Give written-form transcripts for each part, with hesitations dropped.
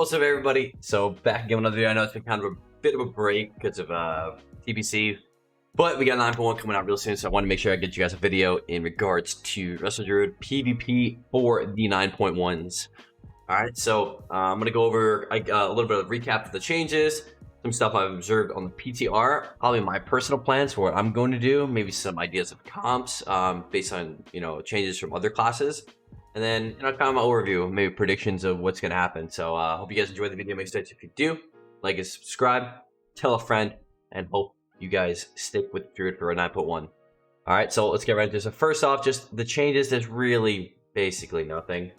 What's up, everybody? So back again with another video. I know it's been kind of a bit of a break because of TBC, but we got 9.1 coming out real soon, so I want to make sure I get you guys a video in regards to Resto Druid PvP for the 9.1s. Alright, so I'm going to go over a little bit of recap of the changes, some stuff I've observed on the PTR, probably my personal plans for what I'm going to do, maybe some ideas of comps based on, changes from other classes. And then, kind of my overview, maybe predictions of what's going to happen. So, hope you guys enjoyed the video. Make sure if you do, like and subscribe, tell a friend, and hope you guys stick with Druid for a 9.1. Alright, so let's get right into this. So first off, just the changes, there's really basically nothing.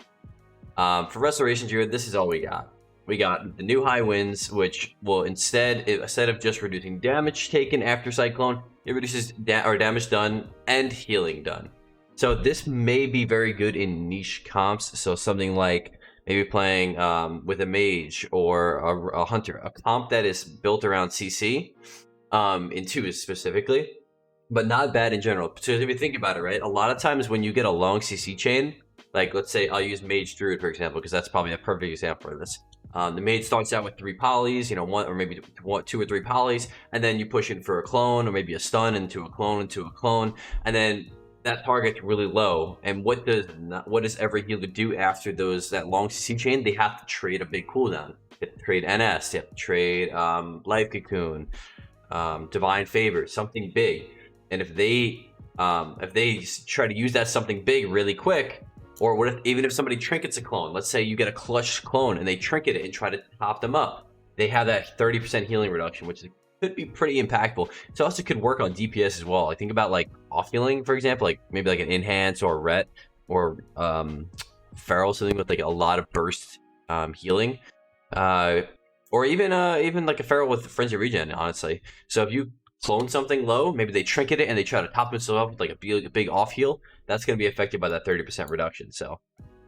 For Restoration Druid, this is all we got. We got the new high winds, which will instead of just reducing damage taken after Cyclone, it reduces damage done and healing done. So this may be very good in niche comps. So something like maybe playing with a mage or a hunter, a comp that is built around CC, in 2s specifically, but not bad in general. So if you think about it, right, a lot of times when you get a long CC chain, like let's say I'll use Mage Druid for example, because that's probably a perfect example of this. The mage starts out with 3 polys, one or maybe 2 or 3 polys, and then you push in for a clone or maybe a stun into a clone, and then that target's really low. And what does every healer do after that long CC chain? They have to trade a big cooldown. They have to trade NS, they have to trade Life Cocoon, Divine Favor, something big. And if they try to use that something big really quick, or what if even if somebody trinkets a clone, let's say you get a clutch clone and they trinket it and try to top them up, they have that 30% healing reduction, which could be pretty impactful. It also could work on DPS as well. I think about like off healing, for example, like maybe like an enhance or a ret or feral, something with like a lot of burst healing, or even like a feral with frenzy regen, honestly. So if you clone something low, maybe they trinket it and they try to top themselves up with like a big off heal, that's going to be affected by that 30% reduction. So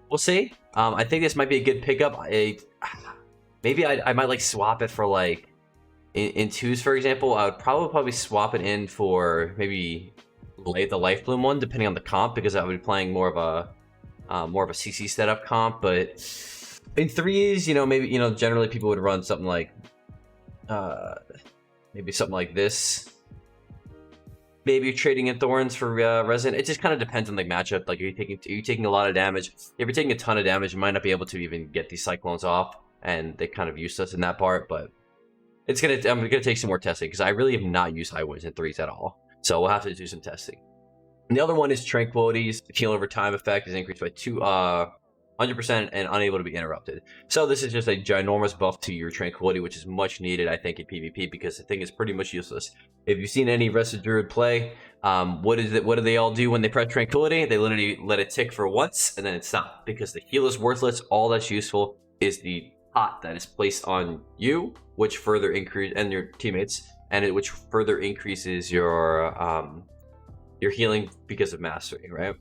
we'll see. I think this might be a good pickup. Maybe I might like swap it for like in 2s, for example. I would probably swap it in for maybe the Life Bloom one, depending on the comp, because I would be playing more of a CC setup comp. But in 3s, maybe generally people would run something like maybe something like this. Maybe you're trading in Thorns for Resin. It just kind of depends on the matchup. Like, are you taking a lot of damage? If you're taking a ton of damage, you might not be able to even get these Cyclones off, and they're kind of useless in that part. But I'm gonna take some more testing, because I really have not used high winds in 3s at all. So we'll have to do some testing. And the other one is Tranquilities. The heal over time effect is increased by 100% and unable to be interrupted. So this is just a ginormous buff to your Tranquility, which is much needed, I think, in PvP, because the thing is pretty much useless. If you've seen any Resto Druid play, what do they all do when they press Tranquility? They literally let it tick for once and then it stops, because the heal is worthless. All that's useful is the pot that is placed on you, which further and your teammates, and which further increases your healing because of mastery, right?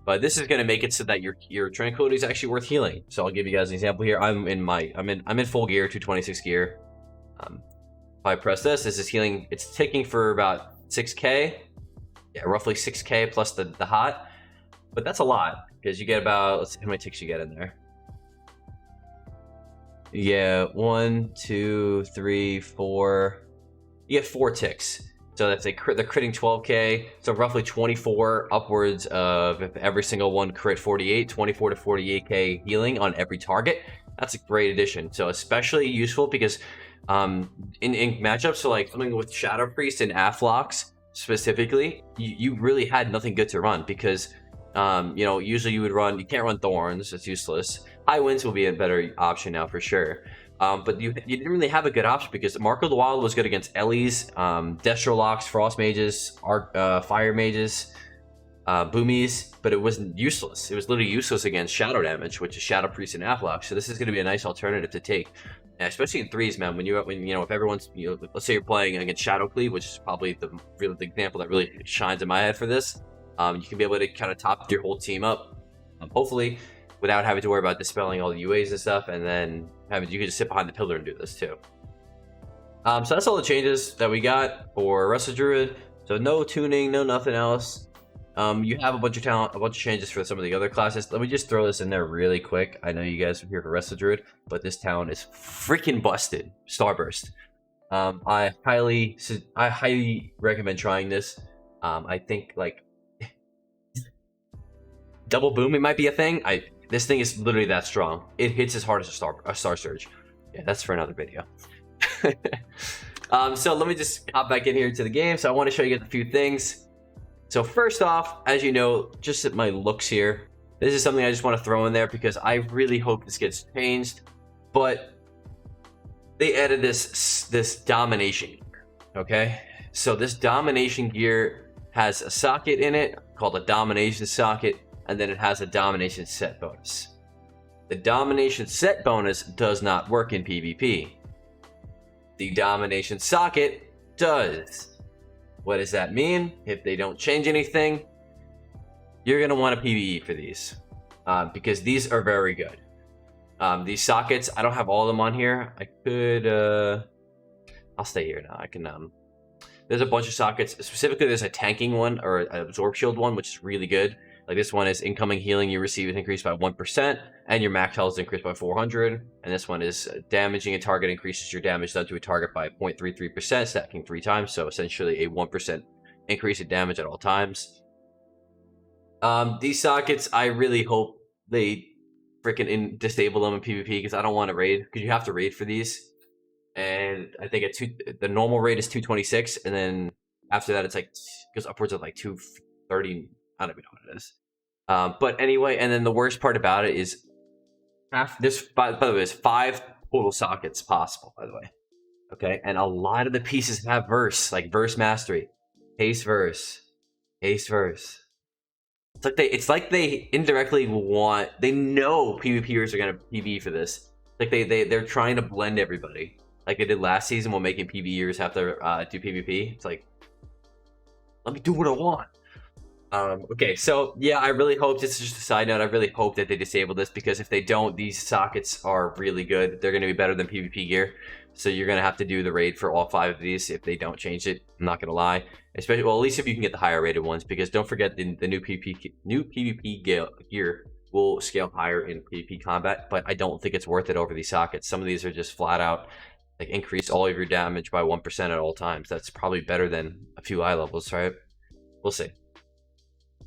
But this is going to make it so that your Tranquility is actually worth healing. So I'll give you guys an example here. I'm in full gear, 226 gear. If I press this is healing. It's ticking for about 6k. Yeah, roughly 6k plus the hot. But that's a lot, because you get about, let's see how many ticks you get in there. Yeah, 1, 2, 3, 4. You get 4 ticks. So that's they're critting 12k, so roughly 24 upwards of, if every single one crit 48, 24 to 48k healing on every target. That's a great addition. So especially useful because in matchups, so like something with Shadow Priest and Aflox specifically, you really had nothing good to run, because usually you can't run Thorns, it's useless. High Winds will be a better option now for sure. But you didn't really have a good option, because Mark of the Wild was good against Ellie's, Destrolocks, Frost Mages, Fire Mages, Boomies, but it wasn't useless. It was literally useless against Shadow damage, which is Shadow Priest and Aflox. So this is going to be a nice alternative to take, and especially in 3s, man. If everyone's, let's say you're playing against Shadow Cleave, which is probably the example that really shines in my head for this. You can be able to kind of top your whole team up, hopefully, without having to worry about dispelling all the UAs and stuff, and then you can just sit behind the pillar and do this too. So that's all the changes that we got for Resto Druid. So no tuning, no nothing else. You have a bunch of talent, a bunch of changes for some of the other classes. Let me just throw this in there really quick. I know you guys are here for Resto Druid, but this town is freaking busted. Starburst. I highly recommend trying this. I think like double boom, it might be a thing. This thing is literally that strong. It hits as hard as a star surge. Yeah, that's for another video. So let me just hop back in here to the game. So I want to show you guys a few things. So first off, as you know, just at my looks here, this is something I just want to throw in there because I really hope this gets changed. But they added this domination gear. Okay, so this domination gear has a socket in it called a domination socket, and then it has a domination set bonus. The domination set bonus does not work in PvP. The domination socket does. What does that mean? If they don't change anything, you're going to want a PvE for these because these are very good. These sockets, I don't have all of them on here. I could, I'll stay here now. I can, there's a bunch of sockets. Specifically, there's a tanking one or an absorb shield one, which is really good. Like this one is incoming healing you receive is increased by 1%, and your max health is increased by 400. And this one is damaging a target increases your damage done to a target by 0.33%, stacking 3 times. So essentially a 1% increase in damage at all times. These sockets, I really hope they freaking disable them in PvP because I don't want to raid because you have to raid for these. And I think the normal rate is 226, and then after that it's like goes upwards of like 230. I don't even know what it is. But anyway, and then the worst part about it is by the way, there's 5 total sockets possible, by the way. Okay, and a lot of the pieces have verse, like verse mastery, haste verse, haste verse. It's like they indirectly they know PvPers are gonna PvE for this. Like they're trying to blend everybody, like they did last season when making PvEers have to do PvP. It's like, let me do what I want. Okay, so yeah, I really hope, this is just a side note, I really hope that they disable this because if they don't, these sockets are really good. They're going to be better than PvP gear. So you're going to have to do the raid for all 5 of these if they don't change it. I'm not going to lie. Especially, well, at least if you can get the higher rated ones, because don't forget the new PvP gear will scale higher in PvP combat, but I don't think it's worth it over these sockets. Some of these are just flat out like increase all of your damage by 1% at all times. That's probably better than a few eye levels, right? We'll see.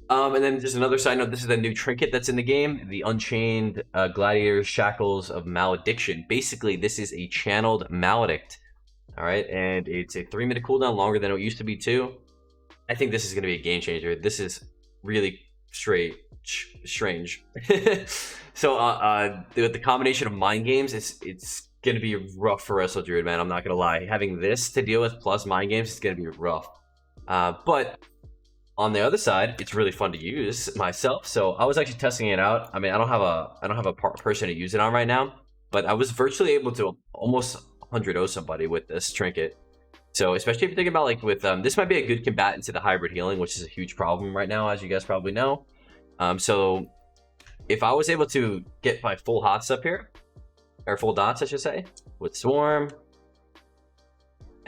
And then just another side note, this is the new trinket that's in the game, the Unchained Gladiator Shackles of Malediction. Basically, this is a channeled maledict, all right? And it's a 3-minute cooldown, longer than it used to be too. I think this is going to be a game changer. This is really strange. So with the combination of mind games, it's going to be rough for Resto Druid, man. I'm not going to lie. Having this to deal with plus mind games is going to be rough. But on the other side, it's really fun to use myself. So I was actually testing it out. I mean, I don't have a person to use it on right now, but I was virtually able to almost 100-0 somebody with this trinket. So especially if you're thinking about like with this might be a good combatant to the hybrid healing, which is a huge problem right now, as you guys probably know. So if I was able to get my full hots up here, or full dots, I should say, with Swarm.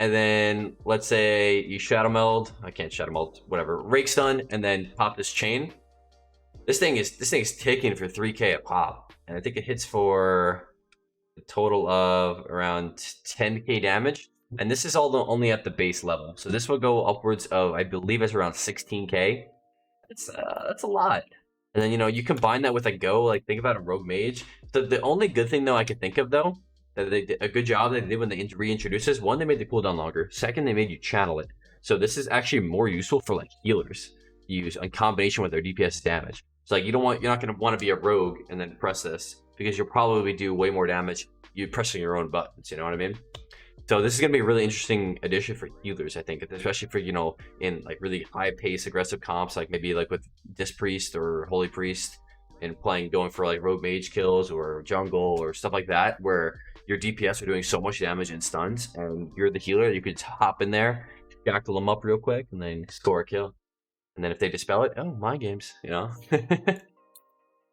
And then let's say you shadow meld. I can't shadow meld, whatever. Rake stun, and then pop this chain. This thing is ticking for 3k a pop, and I think it hits for a total of around 10k damage. And this is only at the base level, so this will go upwards of, I believe it's around 16k. That's a lot. And then you combine that with a go, like think about a rogue mage. The only good thing though I could think of though, that they did a good job that they did when they reintroduced this. One, they made the cooldown longer. Second, they made you channel it. So this is actually more useful for like healers to use in combination with their DPS damage. So like you're not gonna want to be a rogue and then press this because you'll probably do way more damage you pressing your own buttons. You know what I mean? So this is gonna be a really interesting addition for healers, I think, especially for in like really high pace aggressive comps, like maybe like with Disc Priest or Holy Priest, and going for like rogue mage kills or jungle or stuff like that, where your DPS are doing so much damage and stuns, and you're the healer. You could hop in there, jackal them up real quick, and then score a kill. And then if they dispel it, oh, mind games,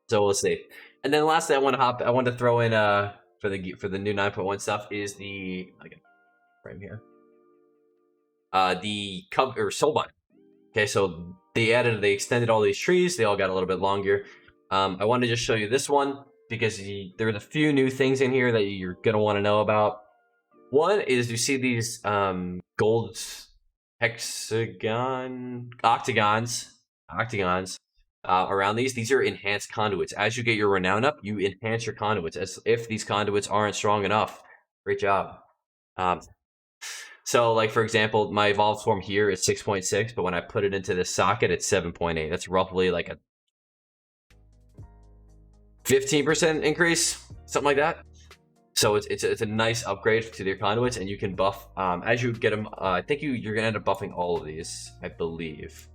So we'll see. And then lastly, I want to throw in for the new 9.1 stuff is the frame here. The Soulbind. Okay, so they extended all these trees. They all got a little bit longer. I want to just show you this one because there's a few new things in here that you're gonna want to know about. One is you see these gold octagons around these. These are enhanced conduits. As you get your renown up, you enhance your conduits as if these conduits aren't strong enough. Great job. So, like, for example, my evolved form here is 6.6, but when I put it into this socket, it's 7.8. That's roughly like a 15% increase, something like that. So it's a nice upgrade to their conduits, and you can buff as you get them. I think you're gonna end up buffing all of these, I believe,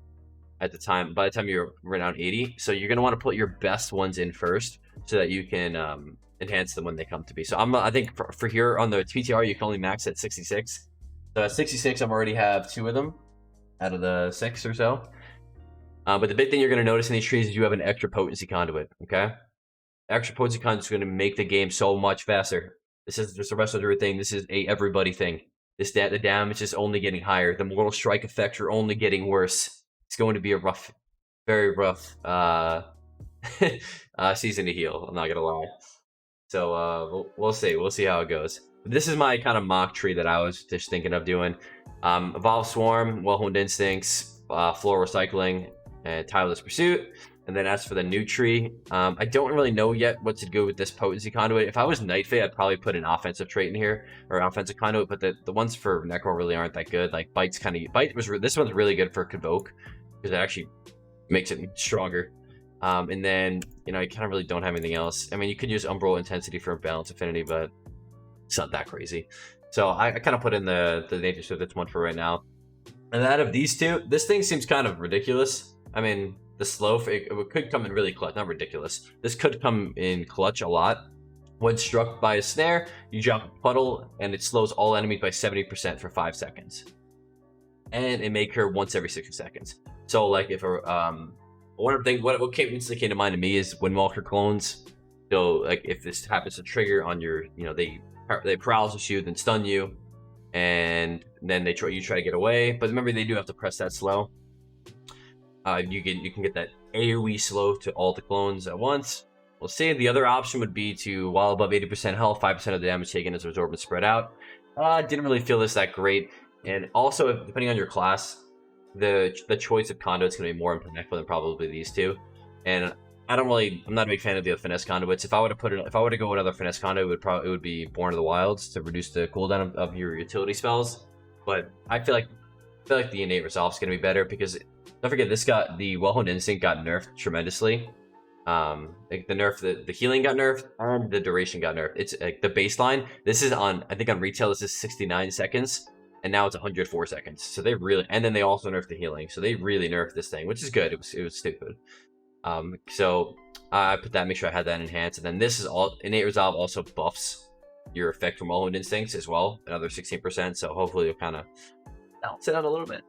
at the time. By the time you're renowned 80, so you're gonna want to put your best ones in first, so that you can enhance them when they come to be. So I think for here on the PTR, you can only max at 66. So at 66, I already have 2 of them out of the 6 or so. But the big thing you're gonna notice in these trees is you have an extra potency conduit. Okay. Extra potency conduit is going to make the game so much faster. This is just a Resto Druid thing. This is a everybody thing. The damage is only getting higher. The mortal strike effects are only getting worse. It's going to be a rough, very rough season to heal. I'm not gonna lie. So we'll see. We'll see how it goes. This is my kind of mock tree that I was just thinking of doing. Evolve Swarm, Well-Honed Instincts, Floor Recycling, and Tireless Pursuit. And then as for the new tree, I don't really know yet what to do with this potency conduit. If I was Night Fae, I'd probably put an offensive trait in here, or offensive conduit, but the ones for Necro really aren't that good. Like Bite this one's really good for Convoke, because it actually makes it stronger. And then, you kind of really don't have anything else. I mean, you could use Umbral Intensity for Balance Affinity, but it's not that crazy. So I kind of put in the Nature Swift one for right now. And out of these two, this thing seems kind of ridiculous. I mean, the slow, it could come in really clutch, not ridiculous. This could come in clutch a lot. When struck by a snare, you drop a puddle, and it slows all enemies by 70% for 5 seconds. And it may occur once every 60 seconds. So, like, if one of the things, what instantly came to mind to me is Windwalker clones. So, like, if this happens to trigger on your, they paralysis you, then stun you, and then you try to get away. But remember, they do have to press that slow. You can get that AoE slow to all the clones at once. We'll see. The other option would be to, while above 80% health, 5% of the damage taken is absorbed and spread out. Didn't really feel this that great. And also, depending on your class, the choice of conduits going to be more impactful than probably these two. And I'm not a big fan of the finesse conduits. If I were to go another finesse conduit, it would be Born of the Wilds to reduce the cooldown of your utility spells. But I feel like the innate resolve is going to be better, because don't forget, the Well-Honed Instinct got nerfed tremendously. Like the healing got nerfed, and the duration got nerfed. It's like the baseline. This is I think on retail, this is 69 seconds, and now it's 104 seconds. So and then they also nerfed the healing. So they really nerfed this thing, which is good. It was stupid. So I put that, make sure I had that enhanced. And then this is all innate resolve also buffs your effect from Well-Honed Instincts as well, another 16%. So hopefully it'll kind of balance it out a little bit.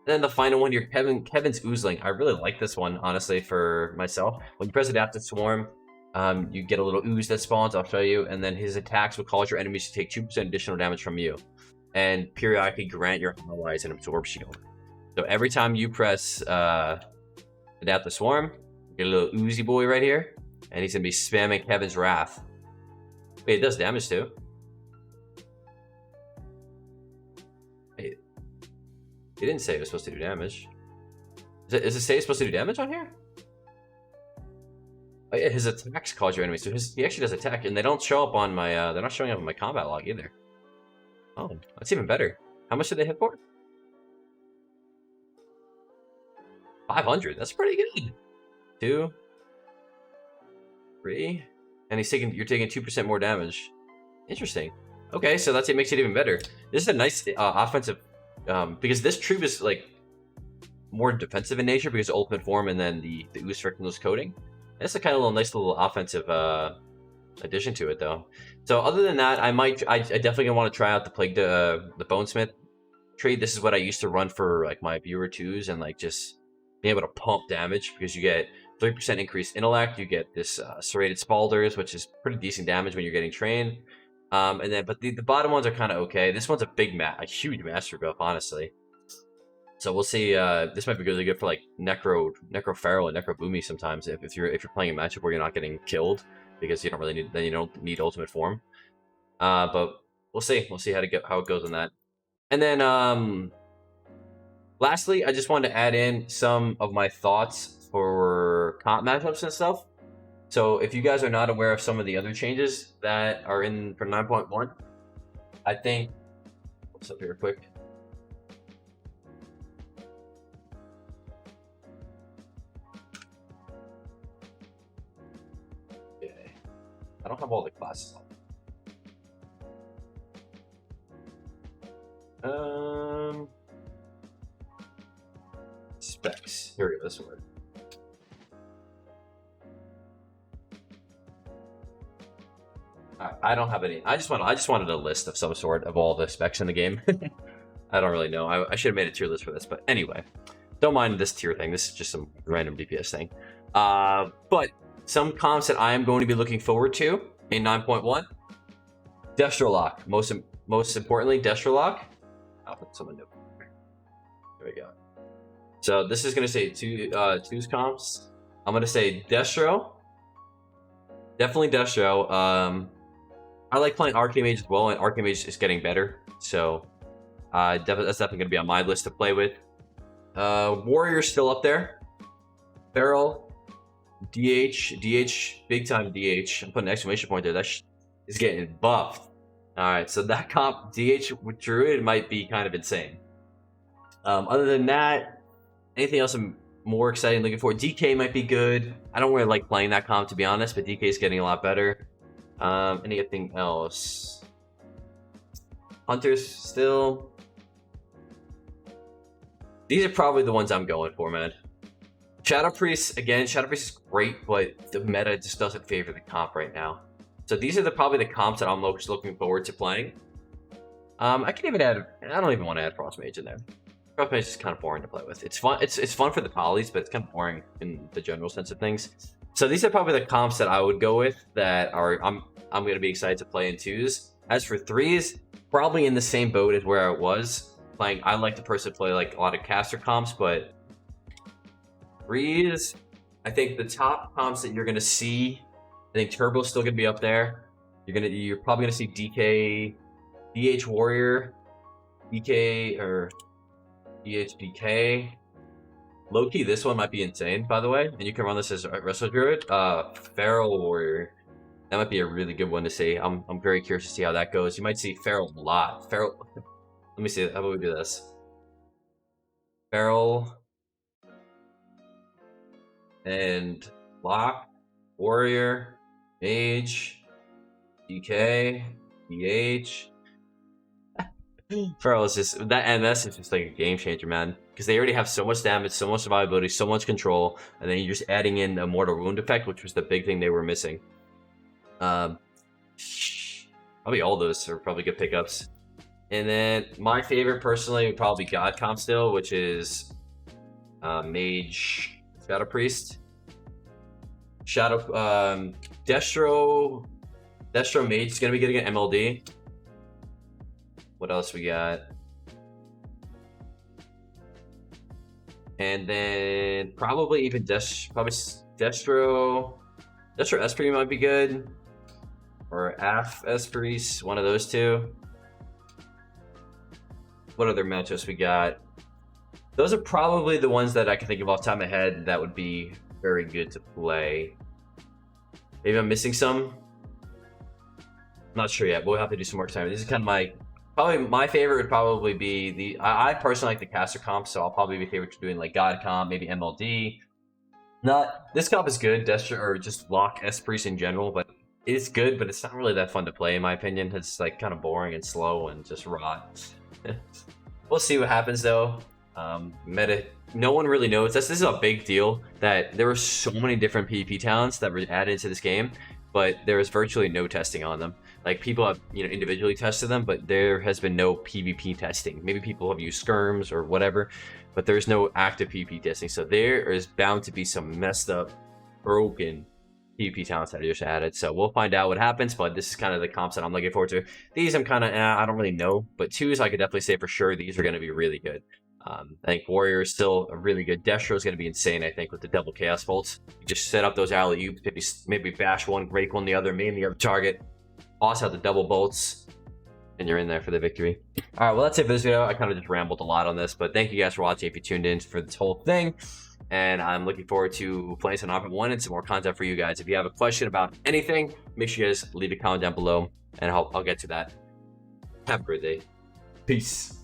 And then the final one here, Kevin's Oozling. I really like this one, honestly, for myself. When you press Adaptive Swarm, you get a little ooze that spawns. I'll show you. And then his attacks will cause your enemies to take 2% additional damage from you, and periodically grant your allies an Absorb Shield. So every time you press Adaptive Swarm, you get a little oozy boy right here, and he's going to be spamming Kevin's Wrath. Wait, it does damage too. Wait. It didn't say it was supposed to do damage. Does it say it's supposed to do damage on here? Oh yeah, his attacks cause your enemies. So he actually does attack, and they don't show up on my. They're not showing up on my combat log either. Oh, that's even better. How much did they hit for? 500. That's pretty good. 2, 3, and you're taking 2% more damage. Interesting. Okay, so it makes it even better. This is a nice offensive. Because this troop is like more defensive in nature because of ultimate form, and then the ooze frictionless coating. That's a kind of nice little offensive addition to it, though. So other than that, I definitely gonna want to try out the Bonesmith trade. This is what I used to run for like my viewer 2s, and like just being able to pump damage, because you get 3% increased intellect. You get this serrated spalders, which is pretty decent damage when you're getting trained. But the bottom ones are kind of okay. This one's a huge master buff, honestly. So we'll see. This might be really good for like Necro Feral and Necro Boomy sometimes if you're playing a matchup where you're not getting killed because you don't really need, then you don't need ultimate form. But we'll see. We'll see how it goes on that. And then lastly, I just wanted to add in some of my thoughts for comp matchups and stuff. So if you guys are not aware of some of the other changes that are in for 9.1, I think. What's up here, quick? I don't have all the classes on. Specs. Here we go. This one. I don't have any. I just wanted a list of some sort of all the specs in the game. I don't really know. I should have made a tier list for this, but anyway, don't mind this tier thing. This is just some random DPS thing. But some comps that I am going to be looking forward to in 9.1. Destro Lock. Most importantly, Destro Lock. I'll put someone new. There we go. So this is going to say two's comps. I'm going to say Destro. Definitely Destro. I like playing Arcane as well, and Arcane is getting better. So that's definitely going to be on my list to play with. Warrior's still up there. Feral. DH, big time DH. I'm putting an exclamation point there. That is getting buffed. Alright, so that comp, DH with Druid, might be kind of insane. Other than that, anything else I'm more excited looking for? DK might be good. I don't really like playing that comp, to be honest, but DK is getting a lot better. Anything else? Hunters still. These are probably the ones I'm going for, man. Shadow Priest, again, Shadow Priest is great, but the meta just doesn't favor the comp right now. So these are probably the comps that I'm most looking forward to playing. I can even add, I don't even want to add Frost Mage in there. Frost Mage is kind of boring to play with. It's fun, it's fun for the polys, but it's kind of boring in the general sense of things. So these are probably the comps that I would go with that are, I'm going to be excited to play in 2s. As for 3s, probably in the same boat as where I was playing. I like to personally play like a lot of caster comps, but 3s, I think the top comps that you're gonna see, I think Turbo's still gonna be up there. You're probably gonna see DK, DH Warrior, DK or DH DK. Low key, this one might be insane, by the way, and you can run this as Resto Druid. Feral Warrior, that might be a really good one to see. I'm very curious to see how that goes. You might see Feral a lot. Feral. Let me see. How about we do this? Feral. And Lock, Warrior, Mage, DK, DH. Feral is just that MS is just like a game changer, man. Because they already have so much damage, so much survivability, so much control, and then you're just adding in a mortal wound effect, which was the big thing they were missing. Probably all those are probably good pickups. And then my favorite personally would probably be God Comp still, which is Mage. Shadow Priest, Destro Mage is gonna be getting an MLD. What else we got? And then probably even Destro Esprit might be good, or AF Esprit, one of those two. What other matchups we got? Those are probably the ones that I can think of off the top of my head that would be very good to play. Maybe I'm missing some. I'm not sure yet, but we'll have to do some more time. This is kind of probably my favorite would probably be I personally like the caster comp, so I'll probably be favorite to doing like God comp, maybe MLD. This comp is good, Destro, or just Lock Esprit in general, but it's good, but it's not really that fun to play in my opinion. It's like kind of boring and slow and just rot. We'll see what happens though. Meta, no one really knows. This is a big deal that there were so many different PvP talents that were added into this game, but there is virtually no testing on them. Like people have, individually tested them, but there has been no PvP testing. Maybe people have used skirms or whatever, but there's no active PvP testing. So there is bound to be some messed up, broken PvP talents that are just added. So we'll find out what happens, but this is kind of the comps that I'm looking forward to. These I'm kind of, I don't really know, but 2s I could definitely say for sure these are going to be really good. I think Warrior is still a really good. Destro is going to be insane, I think, with the double Chaos Bolts. You just set up those alley-oops, maybe bash one, break one the other, main the other target. Also have the double bolts, and you're in there for the victory. All right, well, that's it for this video. I kind of just rambled a lot on this, but thank you guys for watching if you tuned in for this whole thing. And I'm looking forward to playing some 9.1 and some more content for you guys. If you have a question about anything, make sure you guys leave a comment down below, and I'll get to that. Have a great day. Peace.